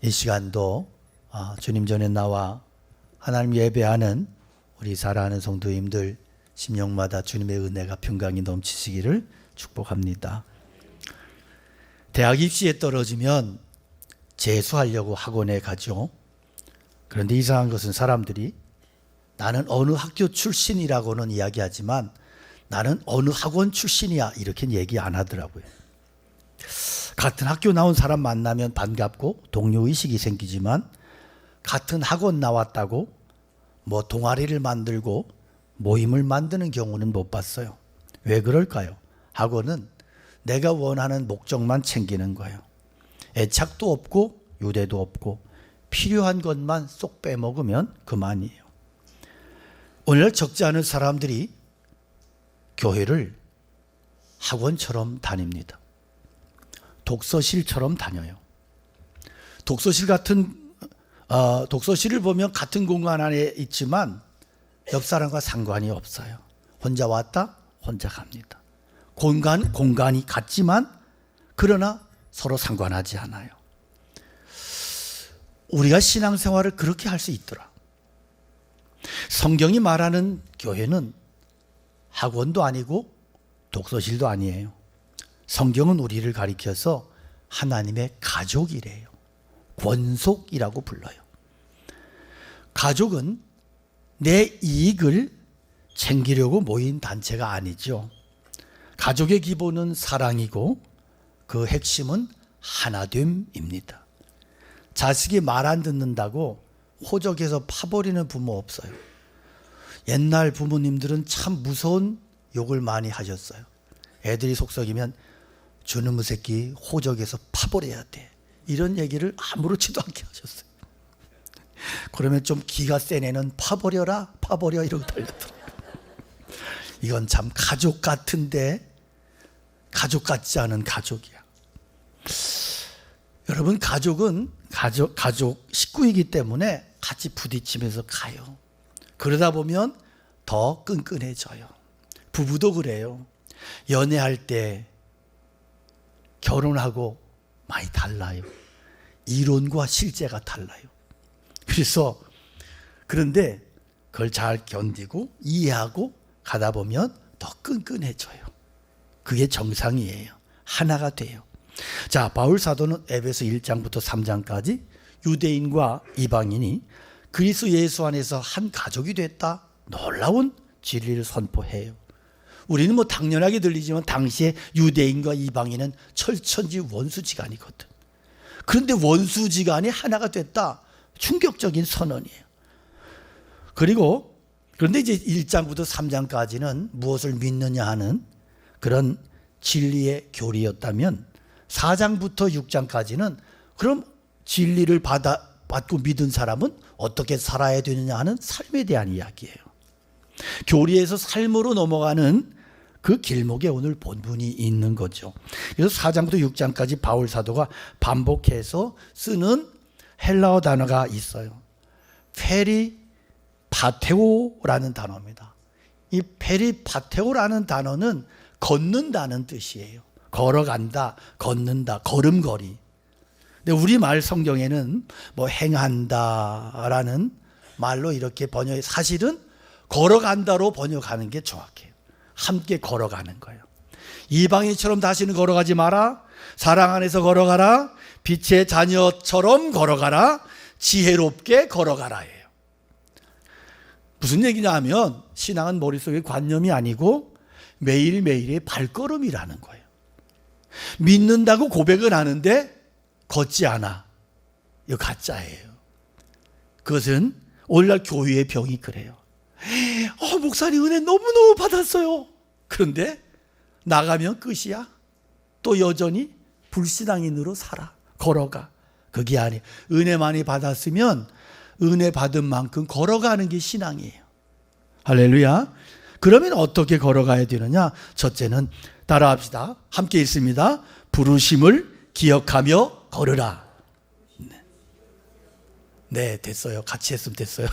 이 시간도 주님 전에 나와 하나님 예배하는 우리 사랑하는 성도님들 심령마다 주님의 은혜가 평강이 넘치시기를 축복합니다. 대학 입시에 떨어지면 재수하려고 학원에 가죠. 그런데 이상한 것은 사람들이 나는 어느 학교 출신이라고는 이야기하지만 나는 어느 학원 출신이야 이렇게 얘기 안 하더라고요. 같은 학교 나온 사람 만나면 반갑고 동료의식이 생기지만 같은 학원 나왔다고 뭐 동아리를 만들고 모임을 만드는 경우는 못 봤어요. 왜 그럴까요? 학원은 내가 원하는 목적만 챙기는 거예요. 애착도 없고 유대도 없고 필요한 것만 쏙 빼먹으면 그만이에요. 오늘 적지 않은 사람들이 교회를 학원처럼 다닙니다. 독서실처럼 다녀요. 독서실을 보면 같은 공간 안에 있지만 옆 사람과 상관이 없어요. 혼자 왔다 혼자 갑니다. 공간이 같지만 그러나 서로 상관하지 않아요. 우리가 신앙생활을 그렇게 할 수 있더라. 성경이 말하는 교회는 학원도 아니고 독서실도 아니에요. 성경은 우리를 가리켜서 하나님의 가족이래요. 권속이라고 불러요. 가족은 내 이익을 챙기려고 모인 단체가 아니죠. 가족의 기본은 사랑이고 그 핵심은 하나됨입니다. 자식이 말 안 듣는다고 호적에서 파버리는 부모 없어요. 옛날 부모님들은 참 무서운 욕을 많이 하셨어요. 애들이 속썩이면 저놈의 새끼 호적에서 파버려야 돼. 이런 얘기를 아무렇지도 않게 하셨어요. 그러면 좀 기가 센 애는 파버려라 파버려 이러고 달렸더라고요. 이건 참 가족 같은데 가족 같지 않은 가족이야. 여러분 가족은 가족 식구이기 때문에 같이 부딪히면서 가요. 그러다 보면 더 끈끈해져요. 부부도 그래요. 연애할 때 결혼하고 많이 달라요. 이론과 실제가 달라요. 그런데 그걸 잘 견디고 이해하고 가다 보면 더 끈끈해져요. 그게 정상이에요. 하나가 돼요. 자, 바울 사도는 에베소 1장부터 3장까지 유대인과 이방인이 그리스도 예수 안에서 한 가족이 됐다. 놀라운 진리를 선포해요. 우리는 뭐 당연하게 들리지만 당시에 유대인과 이방인은 철천지 원수지간이거든. 그런데 원수지간이 하나가 됐다. 충격적인 선언이에요. 그런데 이제 1장부터 3장까지는 무엇을 믿느냐 하는 그런 진리의 교리였다면 4장부터 6장까지는 그럼 진리를 받고 믿은 사람은 어떻게 살아야 되느냐 하는 삶에 대한 이야기예요. 교리에서 삶으로 넘어가는 그 길목에 오늘 본문이 있는 거죠. 그래서 4장부터 6장까지 바울 사도가 반복해서 쓰는 헬라어 단어가 있어요. 페리파테오라는 단어입니다. 이 페리파테오라는 단어는 걷는다는 뜻이에요. 걸어간다, 걷는다, 걸음걸이. 근데 우리말 성경에는 뭐 행한다라는 말로 이렇게 사실은 걸어간다로 번역하는 게 정확해요. 함께 걸어가는 거예요. 이방인처럼 다시는 걸어가지 마라. 사랑 안에서 걸어가라. 빛의 자녀처럼 걸어가라. 지혜롭게 걸어가라예요. 무슨 얘기냐 하면 신앙은 머릿속의 관념이 아니고 매일매일의 발걸음이라는 거예요. 믿는다고 고백은 하는데 걷지 않아. 이거 가짜예요. 그것은 오늘날 교회의 병이 그래요. 목사님 은혜 너무너무 받았어요. 그런데 나가면 끝이야. 또 여전히 불신앙인으로 살아. 걸어가. 그게 아니에요. 은혜 많이 받았으면 은혜 받은 만큼 걸어가는 게 신앙이에요. 할렐루야. 그러면 어떻게 걸어가야 되느냐? 첫째는 따라합시다. 함께 있습니다. 부르심을 기억하며 걸으라. 네, 됐어요. 같이 했으면 됐어요.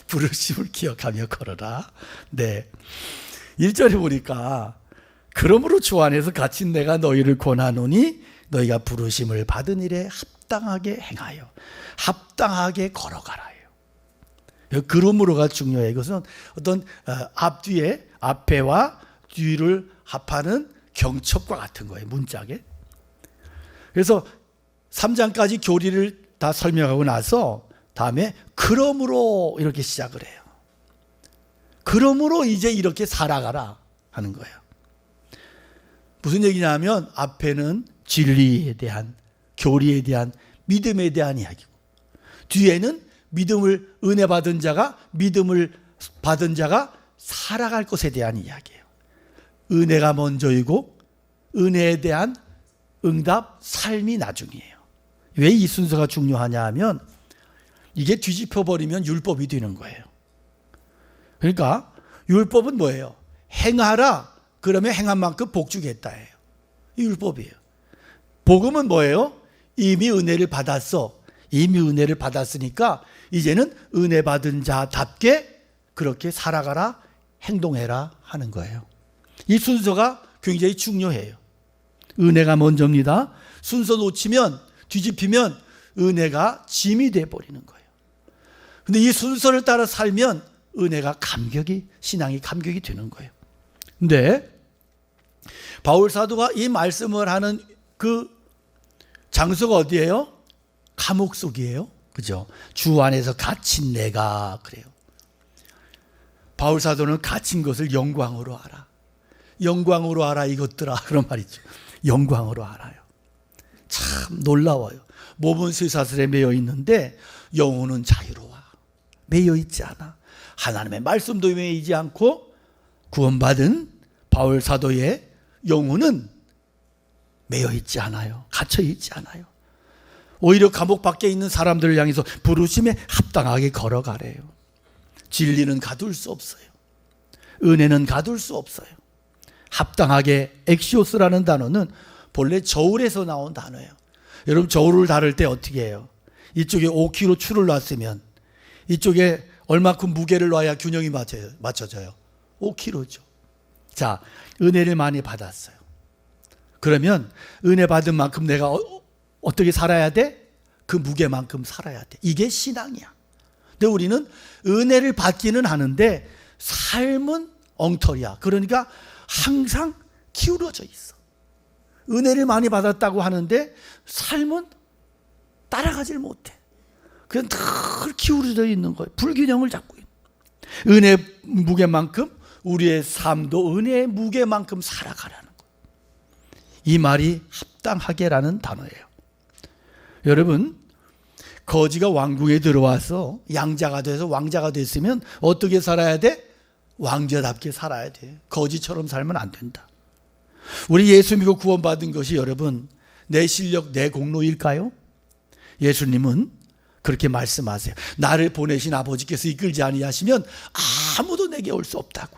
부르심을 기억하며 걸어라. 네. 1절에 보니까 그러므로 주 안에서 갇힌 내가 너희를 권하노니 너희가 부르심을 받은 일에 합당하게 행하여 합당하게 걸어가라요. 그러므로가 중요해요. 이것은 어떤 앞뒤에 앞에와 뒤를 합하는 경첩과 같은 거예요. 문짝에. 그래서 3장까지 교리를 다 설명하고 나서 다음에 그러므로 이렇게 시작을 해요. 그러므로 이제 이렇게 살아가라 하는 거예요. 무슨 얘기냐면 앞에는 진리에 대한 교리에 대한 믿음에 대한 이야기고 뒤에는 은혜 받은 자가 믿음을 받은 자가 살아갈 것에 대한 이야기예요. 은혜가 먼저이고 은혜에 대한 응답 삶이 나중이에요. 왜 이 순서가 중요하냐 하면 이게 뒤집혀 버리면 율법이 되는 거예요. 그러니까 율법은 뭐예요? 행하라 그러면 행한 만큼 복 주겠다예요. 이 율법이에요. 복음은 뭐예요? 이미 은혜를 받았어. 이미 은혜를 받았으니까 이제는 은혜 받은 자답게 그렇게 살아가라, 행동해라 하는 거예요. 이 순서가 굉장히 중요해요. 은혜가 먼저입니다. 순서 놓치면, 뒤집히면 은혜가 짐이 돼버리는 거예요. 근데 이 순서를 따라 살면 은혜가 신앙이 감격이 되는 거예요. 근데 바울 사도가 이 말씀을 하는 그 장소가 어디예요? 감옥 속이에요. 그죠? 주 안에서 갇힌 내가 그래요. 바울 사도는 갇힌 것을 영광으로 알아. 영광으로 알아 이것들아 그런 말이죠. 영광으로 알아요. 참 놀라워요. 몸은 쇠사슬에 매여 있는데 영혼은 자유로워. 매여 있지 않아. 하나님의 말씀도 매이지 않고 구원받은 바울 사도의 영혼은 매여 있지 않아요. 갇혀 있지 않아요. 오히려 감옥 밖에 있는 사람들을 향해서 부르심에 합당하게 걸어가래요. 진리는 가둘 수 없어요. 은혜는 가둘 수 없어요. 합당하게 엑시오스라는 단어는 본래 저울에서 나온 단어예요. 여러분 저울을 다룰 때 어떻게 해요? 이쪽에 5kg 추를 놨으면 이쪽에 얼마큼 무게를 놔야 균형이 맞춰져요? 5kg죠. 자, 은혜를 많이 받았어요. 그러면 은혜 받은 만큼 내가 어떻게 살아야 돼? 그 무게만큼 살아야 돼. 이게 신앙이야. 근데 우리는 은혜를 받기는 하는데 삶은 엉터리야. 그러니까 항상 기울어져 있어. 은혜를 많이 받았다고 하는데 삶은 따라가질 못해. 그냥 늘 기울어져 있는 거예요. 불균형을 잡고 있는. 은혜 무게만큼 우리의 삶도 은혜의 무게만큼 살아가라는 거예요. 이 말이 합당하게라는 단어예요. 여러분 거지가 왕궁에 들어와서 양자가 돼서 왕자가 됐으면 어떻게 살아야 돼? 왕자답게 살아야 돼. 거지처럼 살면 안 된다. 우리 예수 믿고 구원받은 것이 여러분 내 실력 내 공로일까요? 예수님은 그렇게 말씀하세요. 나를 보내신 아버지께서 이끌지 아니하시면 아무도 내게 올 수 없다고.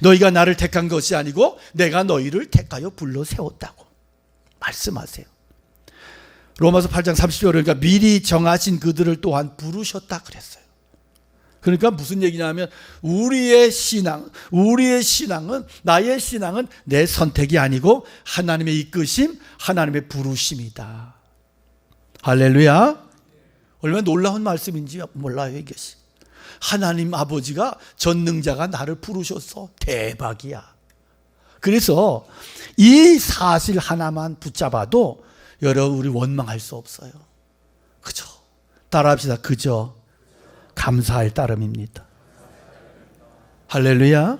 너희가 나를 택한 것이 아니고 내가 너희를 택하여 불러 세웠다고 말씀하세요. 로마서 8장 30절 그러니까 미리 정하신 그들을 또한 부르셨다 그랬어요. 그러니까 무슨 얘기냐면 우리의 신앙은 나의 신앙은 내 선택이 아니고 하나님의 이끄심, 하나님의 부르심이다. 할렐루야. 얼마나 놀라운 말씀인지 몰라요 이것이. 하나님 아버지가 전능자가 나를 부르셨어. 대박이야. 그래서 이 사실 하나만 붙잡아도 여러분 우리 원망할 수 없어요. 그죠? 따라합시다. 그저 감사할 따름입니다. 할렐루야.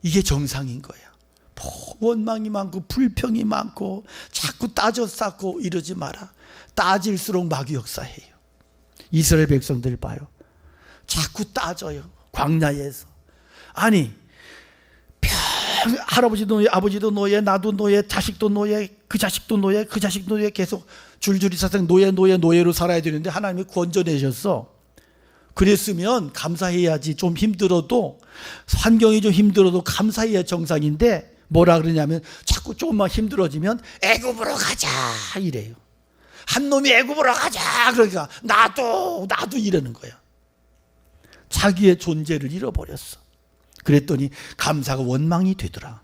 이게 정상인 거야. 원망이 많고 불평이 많고 자꾸 따져 쌓고 이러지 마라. 따질수록 마귀 역사해요. 이스라엘 백성들 봐요. 자꾸 따져요. 광야에서. 아니 할아버지도 노예, 아버지도 노예, 나도 노예, 자식도 노예, 그 자식도 노예, 그 자식도 노예 계속 줄줄이 사상 노예로 살아야 되는데 하나님이 구원해내셨어. 그랬으면 감사해야지. 좀 힘들어도 환경이 좀 힘들어도 감사해야 정상인데 뭐라 그러냐면 자꾸 조금만 힘들어지면 애굽으로 가자 이래요. 한 놈이 애굽으로 가자 그러니까 나도 이러는 거야. 자기의 존재를 잃어버렸어. 그랬더니 감사가 원망이 되더라.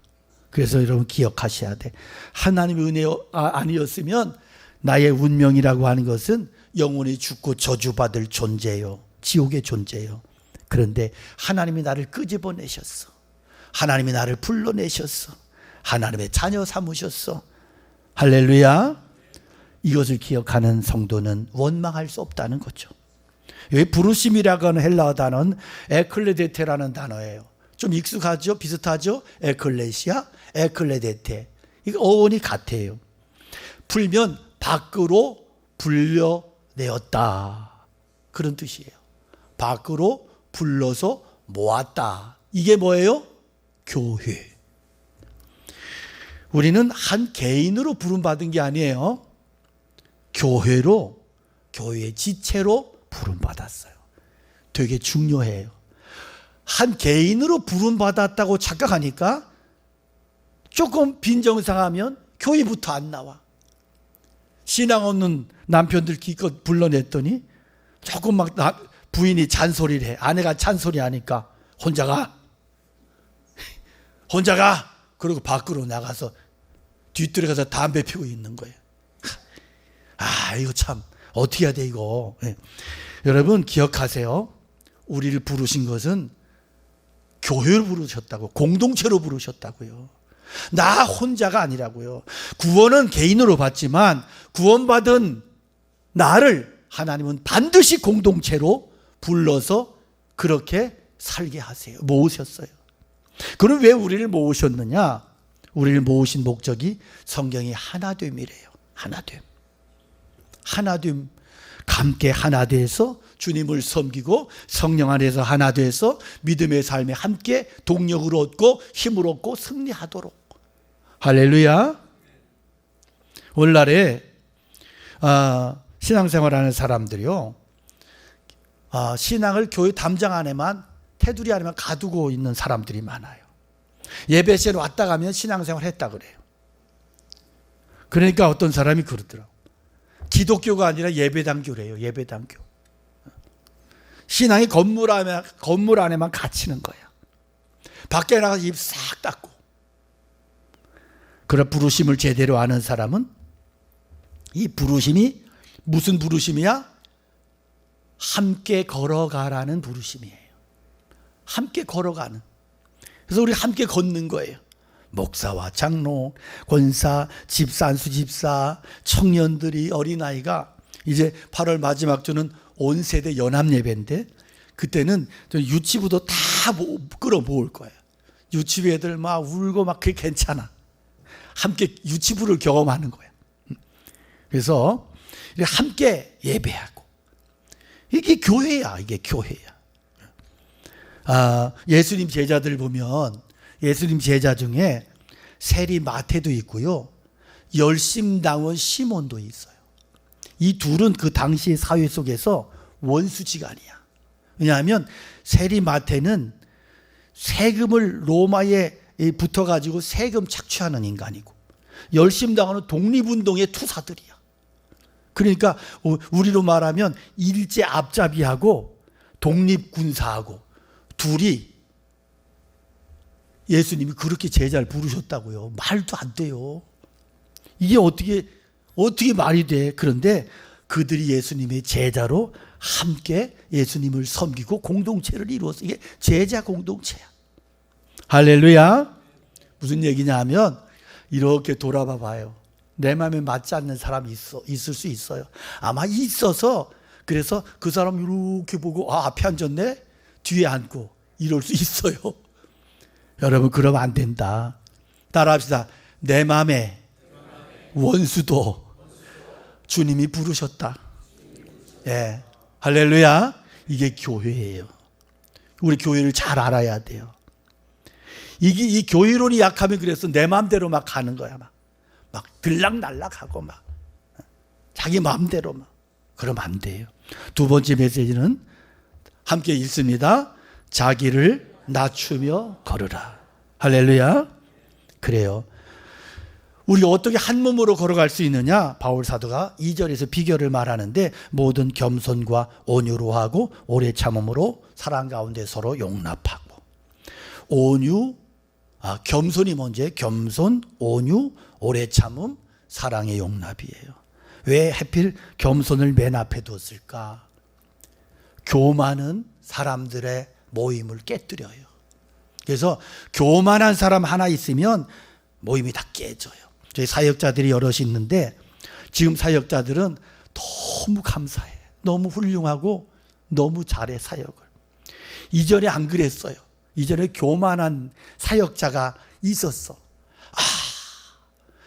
그래서 여러분 기억하셔야 돼. 하나님의 은혜 아니었으면 나의 운명이라고 하는 것은 영원히 죽고 저주받을 존재요. 지옥의 존재요. 그런데 하나님이 나를 끄집어내셨어. 하나님이 나를 불러내셨어. 하나님의 자녀 삼으셨어. 할렐루야. 이것을 기억하는 성도는 원망할 수 없다는 거죠. 여기 부르심이라고 하는 헬라어 단어는 에클레데테라는 단어예요. 좀 익숙하죠? 비슷하죠? 에클레시아, 에클레데테. 이거 어원이 같아요. 풀면 밖으로 불려내었다. 그런 뜻이에요. 밖으로 불러서 모았다. 이게 뭐예요? 교회. 우리는 한 개인으로 부름받은 게 아니에요. 교회로, 교회의 지체로 부름받았어요. 되게 중요해요. 한 개인으로 부름받았다고 착각하니까 조금 빈정상하면 교회부터 안 나와. 신앙 없는 남편들 기껏 불러냈더니 조금 막 부인이 잔소리를 해. 아내가 잔소리 하니까 혼자 가. 혼자 가. 그리고 밖으로 나가서 뒤뜰에 가서 담배 피우고 있는 거예요. 아, 이거 참 어떻게 해야 돼 이거. 네. 여러분 기억하세요. 우리를 부르신 것은 교회로 부르셨다고, 공동체로 부르셨다고요. 나 혼자가 아니라고요. 구원은 개인으로 받지만 구원받은 나를 하나님은 반드시 공동체로 불러서 그렇게 살게 하세요. 모으셨어요. 그럼 왜 우리를 모으셨느냐? 우리를 모으신 목적이 성경이 하나됨이래요. 하나됨. 하나됨. 함께 하나 돼서 주님을 섬기고 성령 안에서 하나 돼서 믿음의 삶에 함께 동력을 얻고 힘을 얻고 승리하도록. 할렐루야. 오늘날에 신앙생활하는 사람들이요, 신앙을 교회 담장 안에만, 테두리 안에만 가두고 있는 사람들이 많아요. 예배실에 왔다 가면 신앙생활 했다 그래요. 그러니까 어떤 사람이 그러더라고요. 기독교가 아니라 예배당교래요. 예배당교. 신앙이 건물 안에만 갇히는 거야. 밖에 나가서 입 싹 닫고. 그런 부르심을 제대로 아는 사람은 이 부르심이 무슨 부르심이야? 함께 걸어가라는 부르심이에요. 함께 걸어가는. 그래서 우리 함께 걷는 거예요. 목사와 장로, 권사, 집사, 안수집사, 청년들이, 어린아이가 이제 8월 마지막 주는 온 세대 연합 예배인데 그때는 유치부도 다 끌어모을 거예요. 유치부 애들 막 울고 막 그게 괜찮아. 함께 유치부를 경험하는 거야. 그래서 함께 예배하고. 이게 교회야. 이게 교회야. 예수님 제자들 보면 예수님 제자 중에 세리 마태도 있고요. 열심당원 시몬도 있어요. 이 둘은 그 당시 사회 속에서 원수지간이야. 왜냐하면 세리 마태는 세금을 로마에 붙어가지고 세금 착취하는 인간이고, 열심당원은 독립운동의 투사들이야. 그러니까 우리로 말하면 일제 앞잡이하고 독립군사하고 둘이 예수님이 그렇게 제자를 부르셨다고요. 말도 안 돼요. 이게 어떻게 말이 돼. 그런데 그들이 예수님의 제자로 함께 예수님을 섬기고 공동체를 이루었어. 이게 제자 공동체야. 할렐루야. 무슨 얘기냐 하면 이렇게 돌아봐 봐요. 내 마음에 맞지 않는 사람이 있을 수 있어요. 아마 있어서 그래서 그 사람 이렇게 보고 앞에 앉았네? 뒤에 앉고 이럴 수 있어요. 여러분 그러면 안 된다. 따라합시다. 내 마음에 원수도 주님이 부르셨다. 예, 할렐루야. 이게 교회예요. 우리 교회를 잘 알아야 돼요. 이 교회론이 약하면 그래서 내 마음대로 막 가는 거야. 막 들락날락하고 막 자기 마음대로 막 그러면 안 돼요. 두 번째 메시지는 함께 읽습니다. 자기를 낮추며 걸으라. 할렐루야. 그래요. 우리가 어떻게 한 몸으로 걸어갈 수 있느냐? 바울 사도가 2절에서 비결을 말하는데 모든 겸손과 온유로 하고 오래 참음으로 사랑 가운데 서로 용납하고. 온유, 겸손이 먼저예요. 겸손, 온유, 오래 참음, 사랑의 용납이에요. 왜 하필 겸손을 맨 앞에 뒀을까? 교만은 사람들의 모임을 깨뜨려요. 그래서 교만한 사람 하나 있으면 모임이 다 깨져요. 저희 사역자들이 여럿이 있는데 지금 사역자들은 너무 감사해. 너무 훌륭하고 너무 잘해 사역을. 이전에 안 그랬어요. 이전에 교만한 사역자가 있었어.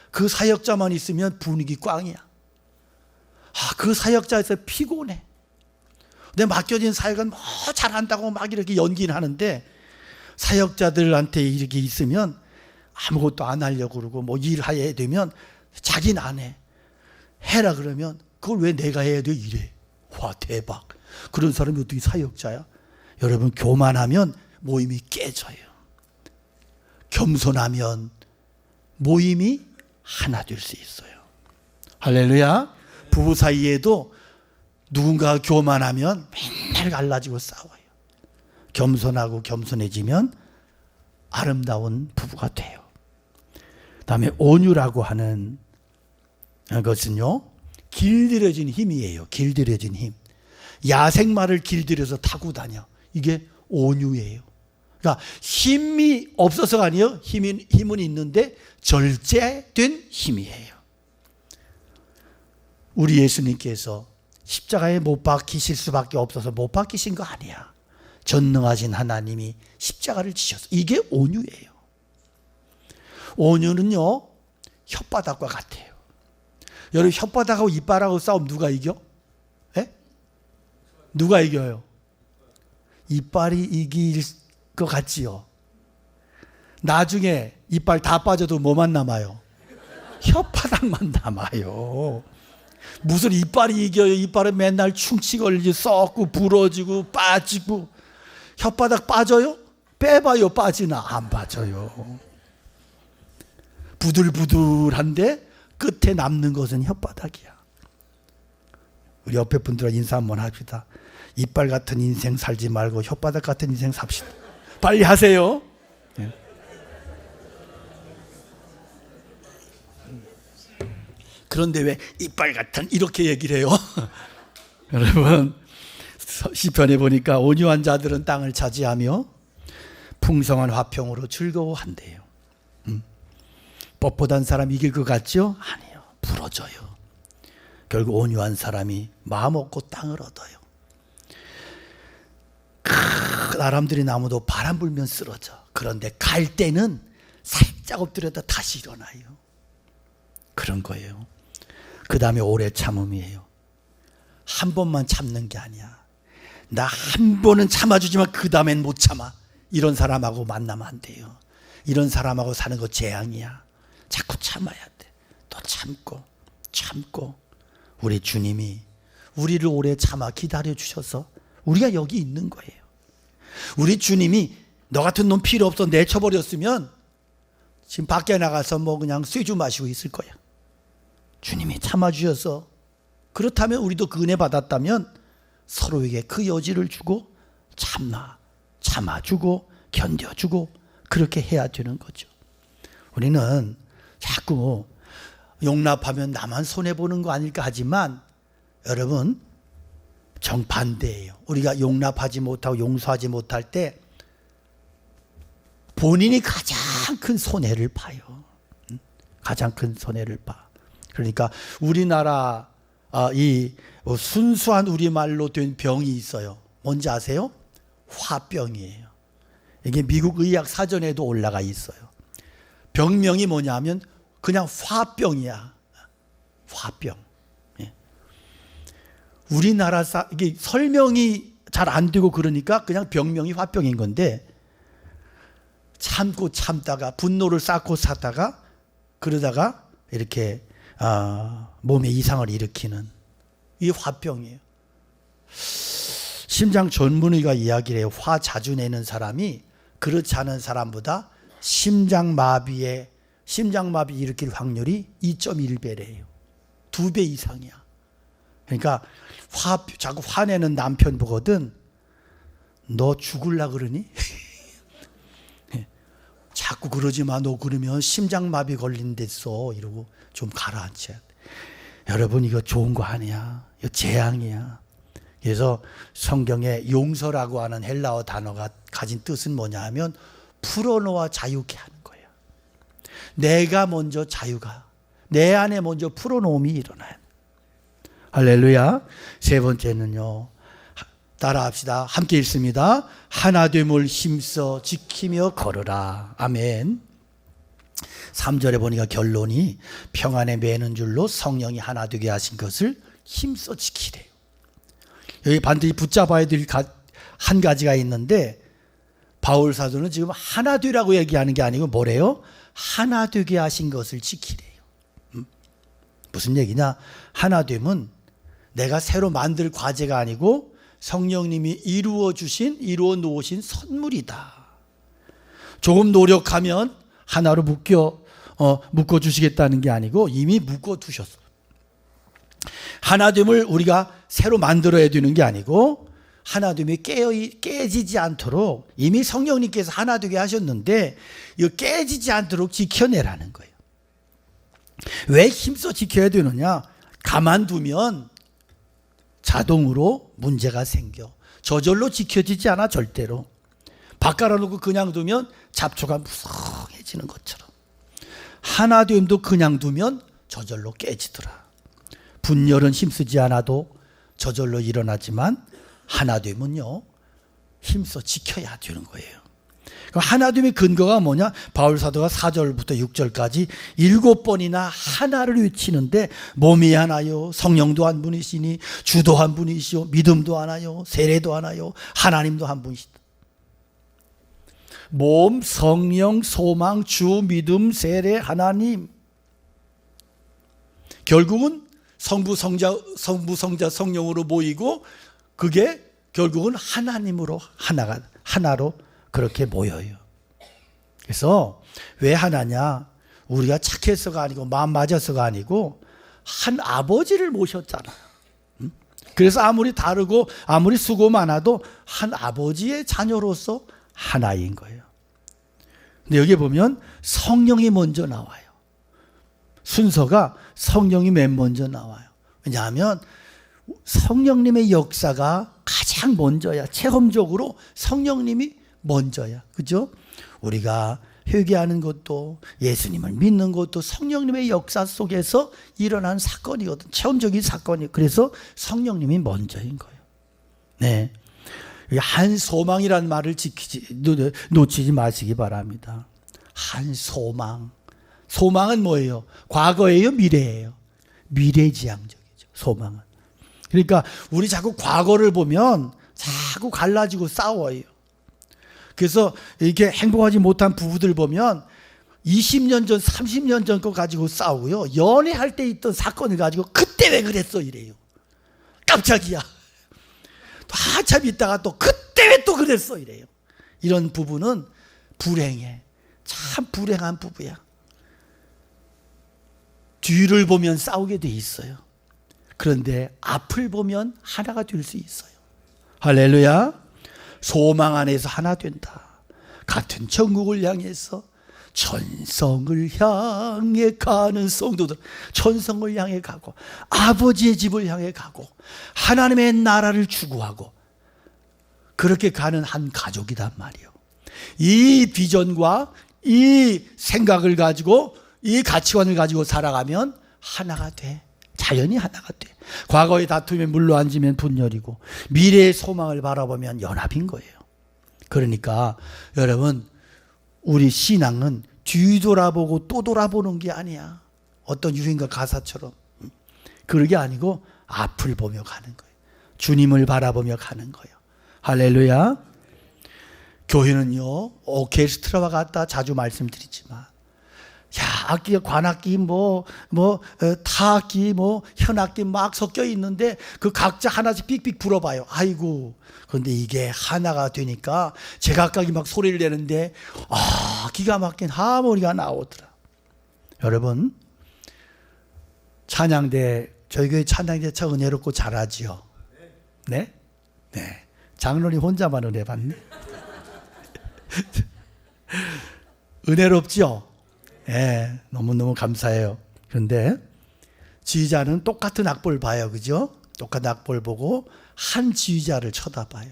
그 사역자만 있으면 분위기 꽝이야. 그 사역자에서 피곤해. 내 맡겨진 사역은 뭐 잘한다고 막 이렇게 연기를 하는데 사역자들한테 이렇게 있으면 아무것도 안 하려고 그러고 뭐 일해야 되면 자기는 안 해. 해라 그러면 그걸 왜 내가 해야 돼? 이래. 와, 대박. 그런 사람이 어떻게 사역자야? 여러분, 교만하면 모임이 깨져요. 겸손하면 모임이 하나 될 수 있어요. 할렐루야. 부부 사이에도 누군가가 교만하면 맨날 갈라지고 싸워요. 겸손하고 겸손해지면 아름다운 부부가 돼요. 그다음에 온유라고 하는 것은요, 길들여진 힘이에요. 길들여진 힘. 야생마를 길들여서 타고 다녀. 이게 온유예요. 그러니까 힘이 없어서가 아니에요. 힘은 있는데 절제된 힘이에요. 우리 예수님께서 십자가에 못 박히실 수밖에 없어서 못 박히신 거 아니야. 전능하신 하나님이 십자가를 지셨어. 이게 온유예요. 온유는요, 혓바닥과 같아요. 여러분, 혓바닥하고 이빨하고 싸우면 누가 이겨? 에? 누가 이겨요? 이빨이 이길 것 같지요. 나중에 이빨 다 빠져도 뭐만 남아요? 혓바닥만 남아요. 무슨 이빨이 이겨요? 이빨은 맨날 충치 걸리지, 썩고 부러지고 빠지고. 혓바닥 빠져요? 빼봐요. 빠지나? 안 빠져요. 부들부들한데 끝에 남는 것은 혓바닥이야. 우리 옆에 분들과 인사 한번 합시다. 이빨 같은 인생 살지 말고 혓바닥 같은 인생 삽시다. 빨리 하세요. 네. 그런데 왜 이빨 같은 이렇게 얘기를 해요? 여러분, 시편에 보니까 온유한 자들은 땅을 차지하며 풍성한 화평으로 즐거워한대요. 뻣뻣한 사람 이길 것 같죠? 아니요. 부러져요. 결국 온유한 사람이 마음 얻고 땅을 얻어요. 사람들이 나무도 바람 불면 쓰러져. 그런데 갈 때는 살짝 엎드렸다 다시 일어나요. 그런 거예요. 그 다음에 오래 참음이에요. 한 번만 참는 게 아니야. 나 한 번은 참아주지만 그 다음엔 못 참아. 이런 사람하고 만나면 안 돼요. 이런 사람하고 사는 거 재앙이야. 자꾸 참아야 돼. 또 참고. 우리 주님이 우리를 오래 참아 기다려 주셔서 우리가 여기 있는 거예요. 우리 주님이 너 같은 놈 필요 없어 내쳐버렸으면 지금 밖에 나가서 뭐 그냥 쇠주 마시고 있을 거야. 주님이 참아주셔서, 그렇다면 우리도 그 은혜 받았다면 서로에게 그 여지를 주고 참아주고 견뎌주고 그렇게 해야 되는 거죠. 우리는 자꾸 용납하면 나만 손해보는 거 아닐까 하지만 여러분, 정반대예요. 우리가 용납하지 못하고 용서하지 못할 때 본인이 가장 큰 손해를 봐요. 가장 큰 손해를 봐. 그러니까 우리나라 이 순수한 우리말로 된 병이 있어요. 뭔지 아세요? 화병이에요. 이게 미국 의학 사전에도 올라가 있어요. 병명이 뭐냐면 그냥 화병이야. 화병. 우리나라 이게 설명이 잘 안 되고 그러니까 그냥 병명이 화병인 건데, 참다가 분노를 쌓고 사다가 그러다가 이렇게 몸에 이상을 일으키는 이 화병이에요. 심장 전문의가 이야기를 해요. 화 자주 내는 사람이 그렇지 않은 사람보다 심장마비 일으킬 확률이 2.1배래요. 2배 이상이야. 그러니까 자꾸 화내는 남편 보거든. 너 죽을라 그러니? 자꾸 그러지 마. 너 그러면 심장마비 걸린댔어. 이러고 좀 가라앉혀야 돼. 여러분 이거 좋은 거 아니야. 이거 재앙이야. 그래서 성경에 용서라고 하는 헬라어 단어가 가진 뜻은 뭐냐 하면 풀어놓아 자유케 하는 거예요. 내가 먼저 자유가, 내 안에 먼저 풀어놓음이 일어나요. 할렐루야. 세 번째는요. 따라합시다. 함께 읽습니다. 하나됨을 힘써 지키며 걸으라. 아멘. 3절에 보니까 결론이 평안에 매는 줄로 성령이 하나 되게 하신 것을 힘써 지키래요. 여기 반드시 붙잡아야 될 한 가지가 있는데 바울 사도는 지금 하나 되라고 얘기하는 게 아니고 뭐래요? 하나 되게 하신 것을 지키래요. 무슨 얘기냐? 하나 됨은 내가 새로 만들 과제가 아니고 성령님이 이루어 놓으신 선물이다. 조금 노력하면 하나로 묶어 주시겠다는 게 아니고 이미 묶어 두셨어요. 하나됨을 우리가 새로 만들어야 되는 게 아니고 하나됨이 깨지지 않도록 이미 성령님께서 하나 되게 하셨는데 이거 깨지지 않도록 지켜내라는 거예요. 왜 힘써 지켜야 되느냐? 가만두면 자동으로 문제가 생겨. 저절로 지켜지지 않아. 절대로. 바깥에 놓고 그냥 두면 잡초가 무성해지는 것처럼 하나됨도 그냥 두면 저절로 깨지더라. 분열은 힘쓰지 않아도 저절로 일어나지만 하나됨은요 힘써 지켜야 되는 거예요. 하나됨의 근거가 뭐냐? 바울 사도가 4절부터 6절까지 7번이나 하나를 외치는데 몸이 하나요, 성령도 한 분이시니 주도 한 분이시오, 믿음도 하나요, 세례도 하나요, 하나님도 한 분이시다. 몸, 성령, 소망, 주, 믿음, 세례, 하나님. 결국은 성부, 성자, 성령으로 모이고 그게 결국은 하나님으로 하나로 그렇게 모여요. 그래서 왜 하나냐? 우리가 착해서가 아니고 마음 맞아서가 아니고 한 아버지를 모셨잖아요. 그래서 아무리 다르고 아무리 수고 많아도 한 아버지의 자녀로서 하나인 거예요. 근데 여기 보면 성령이 먼저 나와요. 순서가 성령이 맨 먼저 나와요. 왜냐하면 성령님의 역사가 가장 먼저야. 체험적으로 성령님이 먼저야. 그죠? 우리가 회개하는 것도 예수님을 믿는 것도 성령님의 역사 속에서 일어난 사건이거든. 체험적인 사건이에요. 그래서 성령님이 먼저인 거예요. 네. 한 소망이라는 말을 놓치지 마시기 바랍니다. 한 소망. 소망은 뭐예요? 과거예요? 미래예요? 미래지향적이죠. 소망은. 그러니까 우리 자꾸 과거를 보면 자꾸 갈라지고 싸워요. 그래서 이렇게 행복하지 못한 부부들 보면 20년 전, 30년 전 거 가지고 싸우고요. 연애할 때 있던 사건을 가지고 그때 왜 그랬어 이래요. 깜짝이야. 한참 있다가 또 그때 왜 또 그랬어 이래요. 이런 부부는 불행해. 참 불행한 부부야. 뒤를 보면 싸우게 돼 있어요. 그런데 앞을 보면 하나가 될 수 있어요. 할렐루야. 소망 안에서 하나 된다. 같은 천국을 향해서 천성을 향해 가는 성도들, 천성을 향해 가고 아버지의 집을 향해 가고 하나님의 나라를 추구하고 그렇게 가는 한 가족이란 말이에요. 이 비전과 이 생각을 가지고 이 가치관을 가지고 살아가면 하나가 돼. 자연히 하나가 돼. 과거의 다툼에 물러앉으면 분열이고 미래의 소망을 바라보면 연합인 거예요. 그러니까 여러분 우리 신앙은 뒤돌아보고 또 돌아보는 게 아니야. 어떤 유행가 가사처럼. 그런 게 아니고 앞을 보며 가는 거예요. 주님을 바라보며 가는 거예요. 할렐루야. 교회는요 오케스트라와 같다 자주 말씀드리지만 악기가 관악기 타악기 현악기 막 섞여 있는데 그 각자 하나씩 삑삑 불어봐요. 아이고. 그런데 이게 하나가 되니까 제각각이 막 소리를 내는데 기가 막힌 하모니가 나오더라. 여러분 찬양대 저희 교회 찬양대 참 은혜롭고 잘하지요. 네? 네. 장로님 혼자만 은혜 받네. 은혜롭죠? 네, 너무너무 감사해요. 그런데 지휘자는 똑같은 악보를 봐요. 그죠? 똑같은 악보를 보고 한 지휘자를 쳐다봐요.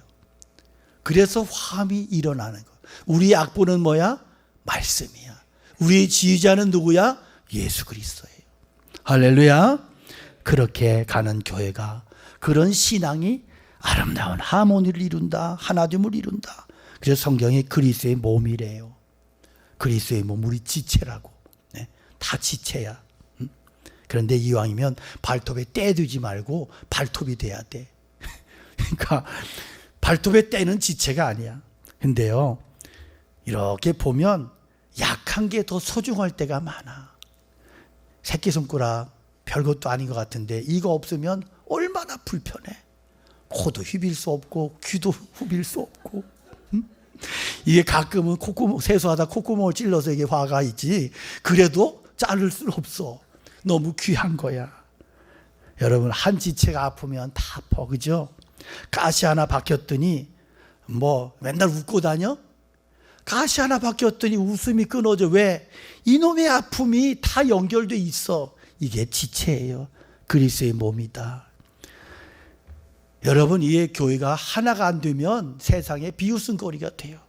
그래서 화음이 일어나는 거예요. 우리의 악보는 뭐야? 말씀이야. 우리의 지휘자는 누구야? 예수 그리스도예요. 할렐루야. 그렇게 가는 교회가, 그런 신앙이 아름다운 하모니를 이룬다. 하나됨을 이룬다. 그래서 성경이 그리스도의 몸이래요. 그리스도의 몸, 우리 지체라고. 네? 다 지체야. 그런데 이왕이면 발톱에 때 두지 말고 발톱이 돼야 돼. 그러니까 발톱에 때는 지체가 아니야. 근데요, 이렇게 보면 약한 게 더 소중할 때가 많아. 새끼손가락 별것도 아닌 것 같은데 이거 없으면 얼마나 불편해. 코도 휘빌 수 없고 귀도 후빌 수 없고. 이게 가끔은 콧구멍, 세수하다 콧구멍을 찔러서 이게 화가 있지, 그래도 자를 수는 없어. 너무 귀한 거야. 여러분, 한 지체가 아프면 다 아파. 그죠? 가시 하나 박혔더니 뭐 맨날 웃고 다녀? 가시 하나 박혔더니 웃음이 끊어져. 왜? 이놈의 아픔이 다 연결돼 있어. 이게 지체예요. 그리스도의 몸이다. 여러분, 이 교회가 하나가 안 되면 세상에 비웃음거리가 돼요.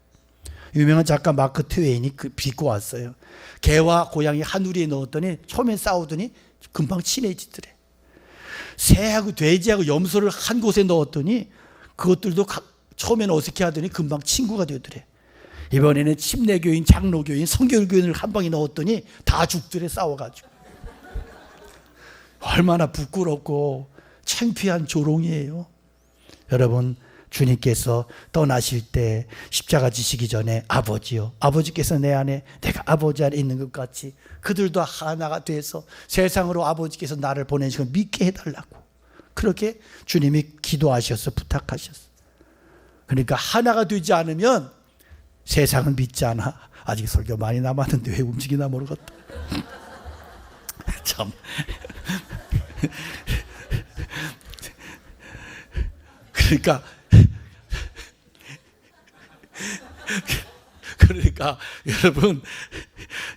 유명한 작가 마크 트웨인이 빚고 왔어요. 개와 고양이 한 우리에 넣었더니 처음에 싸우더니 금방 친해지더래. 새하고 돼지하고 염소를 한 곳에 넣었더니 그것들도 처음에는 어색해 하더니 금방 친구가 되더래. 이번에는 침례교인, 장로교인, 성결교인을 한 방에 넣었더니 다 죽더래, 싸워가지고. 얼마나 부끄럽고 창피한 조롱이에요. 여러분, 주님께서 떠나실 때 십자가 지시기 전에 아버지요, 아버지께서 내 안에, 내가 아버지 안에 있는 것 같이 그들도 하나가 돼서 세상으로 아버지께서 나를 보내신 걸 믿게 해달라고, 그렇게 주님이 기도하셔서 부탁하셨어. 그러니까 하나가 되지 않으면 세상은 믿지 않아. 아직 설교 많이 남았는데 왜 움직이나 모르겠다. 참. 그러니까 여러분,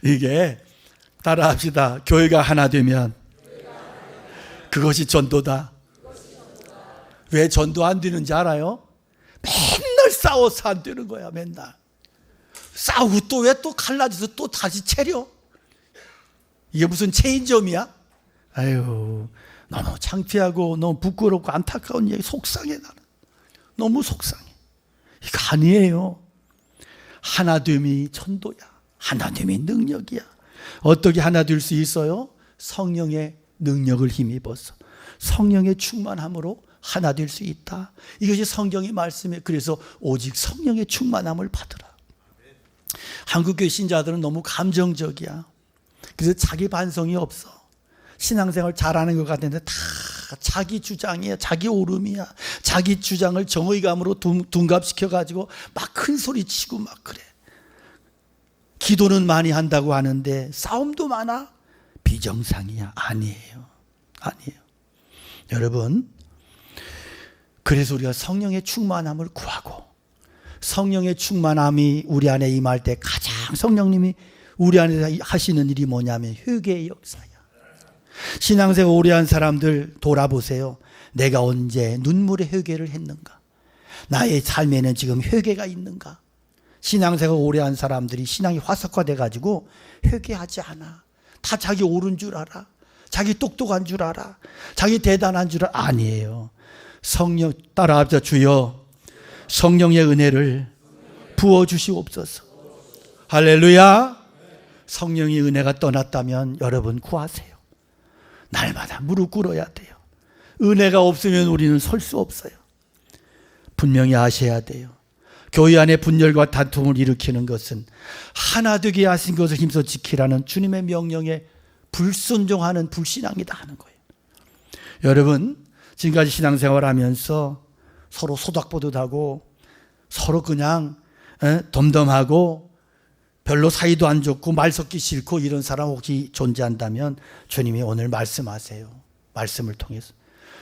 이게 따라합시다. 교회가 하나 되면 그것이 전도다. 왜 전도 안 되는지 알아요? 맨날 싸워서 안 되는 거야. 맨날 싸우고 또 왜 또 갈라져서 또 다시 차려? 이게 무슨 체인점이야? 아유, 너무 창피하고 너무 부끄럽고 안타까운 얘기. 속상해. 나는 너무 속상해. 이거 아니에요. 하나됨이 전도야. 하나됨이 능력이야. 어떻게 하나 될 수 있어요? 성령의 능력을 힘입어서, 성령의 충만함으로 하나 될 수 있다. 이것이 성경의 말씀이에요. 그래서 오직 성령의 충만함을 받으라. 한국교회 신자들은 너무 감정적이야. 그래서 자기 반성이 없어. 신앙생활 잘하는 것 같은데 다 자기 주장이야. 자기 오름이야. 자기 주장을 정의감으로 둔갑시켜가지고 막 큰 소리 치고 막 그래. 기도는 많이 한다고 하는데 싸움도 많아? 비정상이야. 아니에요. 아니에요. 여러분, 그래서 우리가 성령의 충만함을 구하고, 성령의 충만함이 우리 안에 임할 때 가장 성령님이 우리 안에 하시는 일이 뭐냐면 회개의 역사야. 신앙생활 오래 한 사람들 돌아보세요. 내가 언제 눈물의 회개를 했는가? 나의 삶에는 지금 회개가 있는가? 신앙생활 오래 한 사람들이 신앙이 화석화돼 가지고 회개하지 않아. 다 자기 옳은 줄 알아. 자기 똑똑한 줄 알아. 자기 대단한 줄 알아. 아니에요. 성령, 따라합시다. 주여, 성령의 은혜를 부어주시옵소서. 할렐루야. 성령의 은혜가 떠났다면 여러분 구하세요. 날마다 무릎 꿇어야 돼요. 은혜가 없으면 우리는 설 수 없어요. 분명히 아셔야 돼요. 교회 안에 분열과 다툼을 일으키는 것은 하나 되게 하신 것을 힘써 지키라는 주님의 명령에 불순종하는 불신앙이다 하는 거예요. 여러분, 지금까지 신앙생활하면서 서로 소닥보듯하고 서로 그냥 덤덤하고 별로 사이도 안 좋고 말 섞기 싫고 이런 사람 혹시 존재한다면 주님이 오늘 말씀하세요. 말씀을 통해서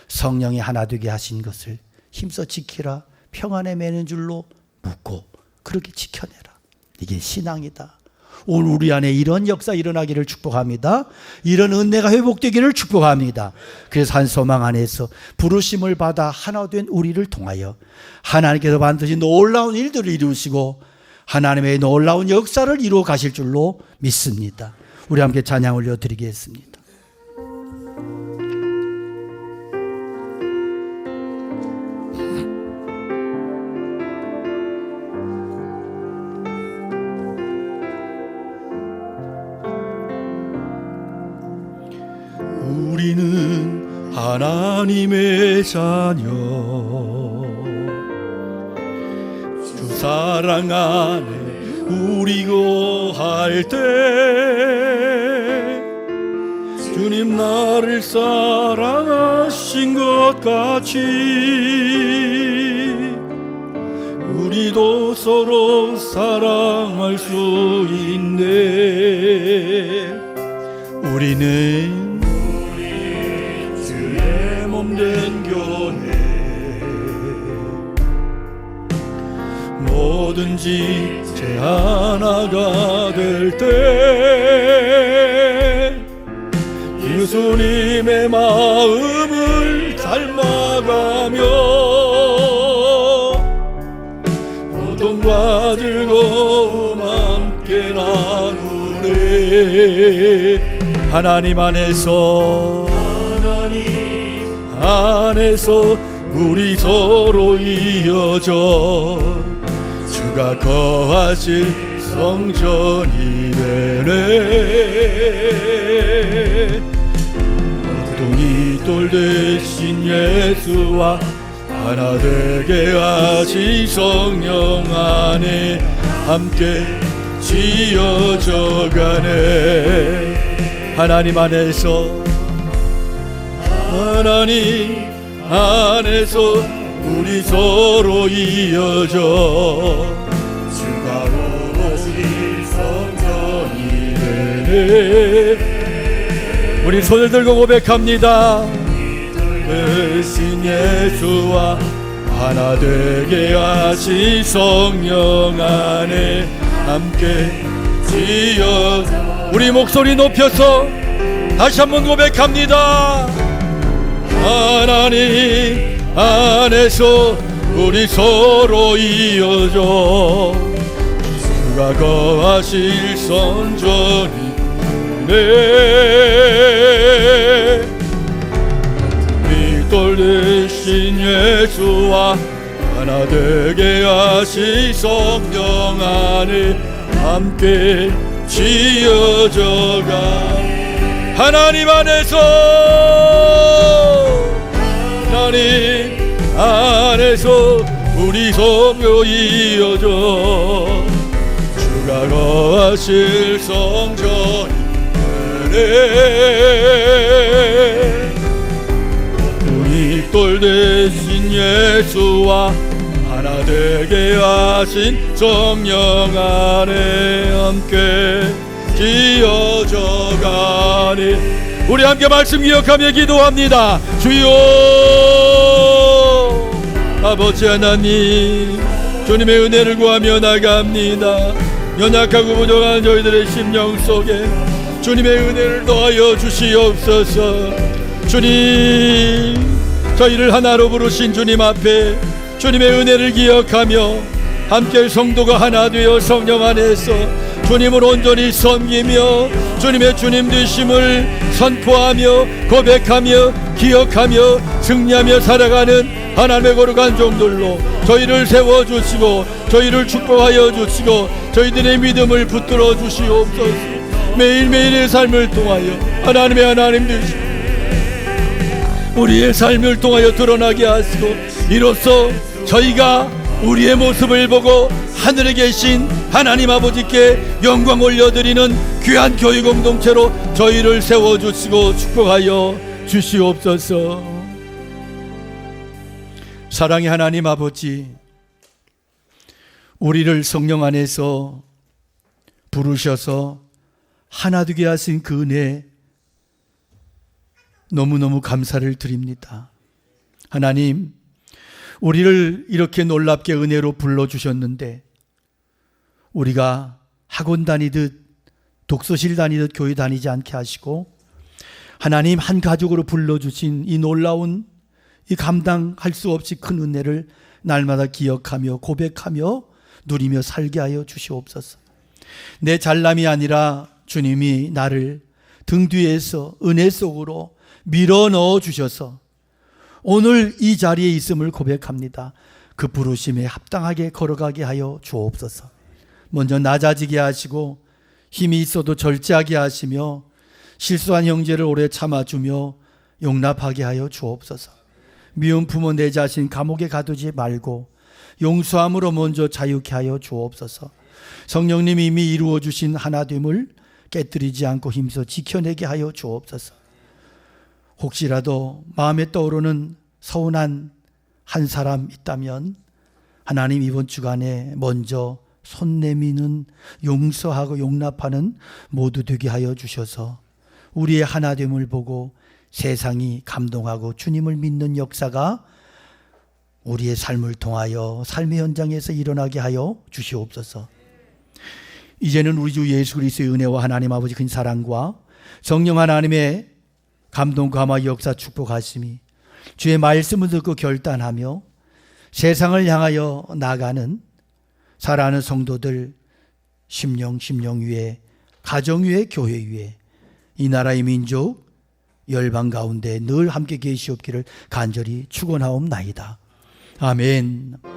성령이 하나 되게 하신 것을 힘써 지키라. 평안에 매는 줄로 묶고 그렇게 지켜내라. 이게 신앙이다. 오늘 우리 안에 이런 역사 일어나기를 축복합니다. 이런 은혜가 회복되기를 축복합니다. 그래서 한 소망 안에서 부르심을 받아 하나 된 우리를 통하여 하나님께서 반드시 놀라운 일들을 이루시고 하나님의 놀라운 역사를 이루어 가실 줄로 믿습니다. 우리 함께 찬양 올려드리겠습니다. 우리는 하나님의 자녀, 주 사랑 안에 우리 거할 때 주님 나를 사랑하신 것 같이 우리도 서로 사랑할 수 있네. 우리는 주의 몸된 교회, 뭐든지 제 하나가 될 때 예수님의 마음을 닮아가며 고통과 즐거움 함께 나누네. 하나님 안에서 우리 서로 이어져 주가 거하실 성전이 되네. 어둠이 돌 대신 예수와 하나 되게 하신 성령 안에 함께 지어져 가네. 하나님 안에서 우리 서로 이어져 주가 거하실 성전이 되네. 우리 손을 들고 고백합니다. 대신 예수와 하나 되게 하신 성령 안에 함께 지어. 우리 목소리 높여서 다시 한번 고백합니다. 하나님 안에서 우리 서로 이어져 주가 거하실 성전이 네. 빛돌 대신 예수와 하나 되게 하신 성령 안에 함께 지어져 가. 하나님 안에서 우리 서로 이어져 주가 거하실 성전이 되네. 우리 돌 대신 예수와 하나 되게 하신 성령 안에 함께 지어져 가니. 우리 함께 말씀 기억하며 기도합니다. 주여 아버지 하나님, 주님의 은혜를 구하며 나갑니다. 연약하고 부족한 저희들의 심령 속에 주님의 은혜를 더하여 주시옵소서. 주님, 저희를 하나로 부르신 주님 앞에 주님의 은혜를 기억하며 함께 성도가 하나 되어 성령 안에서 주님을 온전히 섬기며 주님의 주님 되심을 선포하며 고백하며 기억하며 승리하며 살아가는 하나님의 거룩한 종들로 저희를 세워주시고 저희를 축복하여 주시고 저희들의 믿음을 붙들어 주시옵소서. 매일매일의 삶을 통하여 하나님의 하나님 되시고 우리의 삶을 통하여 드러나게 하시고 이로써 저희가 우리의 모습을 보고 하늘에 계신 하나님 아버지께 영광 올려드리는 귀한 교회 공동체로 저희를 세워주시고 축복하여 주시옵소서. 사랑의 하나님 아버지, 우리를 성령 안에서 부르셔서 하나 되게 하신 그 은혜 너무너무 감사를 드립니다. 하나님, 우리를 이렇게 놀랍게 은혜로 불러주셨는데 우리가 학원 다니듯 독서실 다니듯 교회 다니지 않게 하시고 하나님 한 가족으로 불러주신 이 놀라운 이 감당할 수 없이 큰 은혜를 날마다 기억하며 고백하며 누리며 살게 하여 주시옵소서. 내 잘남이 아니라 주님이 나를 등 뒤에서 은혜 속으로 밀어 넣어 주셔서 오늘 이 자리에 있음을 고백합니다. 그 부르심에 합당하게 걸어가게 하여 주옵소서. 먼저 낮아지게 하시고 힘이 있어도 절제하게 하시며 실수한 형제를 오래 참아주며 용납하게 하여 주옵소서. 미운 부모 내 자신 감옥에 가두지 말고 용서함으로 먼저 자유케 하여 주옵소서. 성령님이 이미 이루어 주신 하나됨을 깨뜨리지 않고 힘써 지켜내게 하여 주옵소서. 혹시라도 마음에 떠오르는 서운한 한 사람 있다면 하나님 이번 주간에 먼저 손 내미는 용서하고 용납하는 모두 되게 하여 주셔서 우리의 하나됨을 보고 세상이 감동하고 주님을 믿는 역사가 우리의 삶을 통하여 삶의 현장에서 일어나게 하여 주시옵소서. 이제는 우리 주 예수 그리스도의 은혜와 하나님 아버지 큰 사랑과 성령 하나님의 감동 감화 역사 축복하심이 주의 말씀을 듣고 결단하며 세상을 향하여 나가는 살아가는 성도들 심령 위에 가정 위에 교회 위에 이 나라의 민족 열방 가운데 늘 함께 계시옵기를 간절히 축원하옵나이다. 아멘.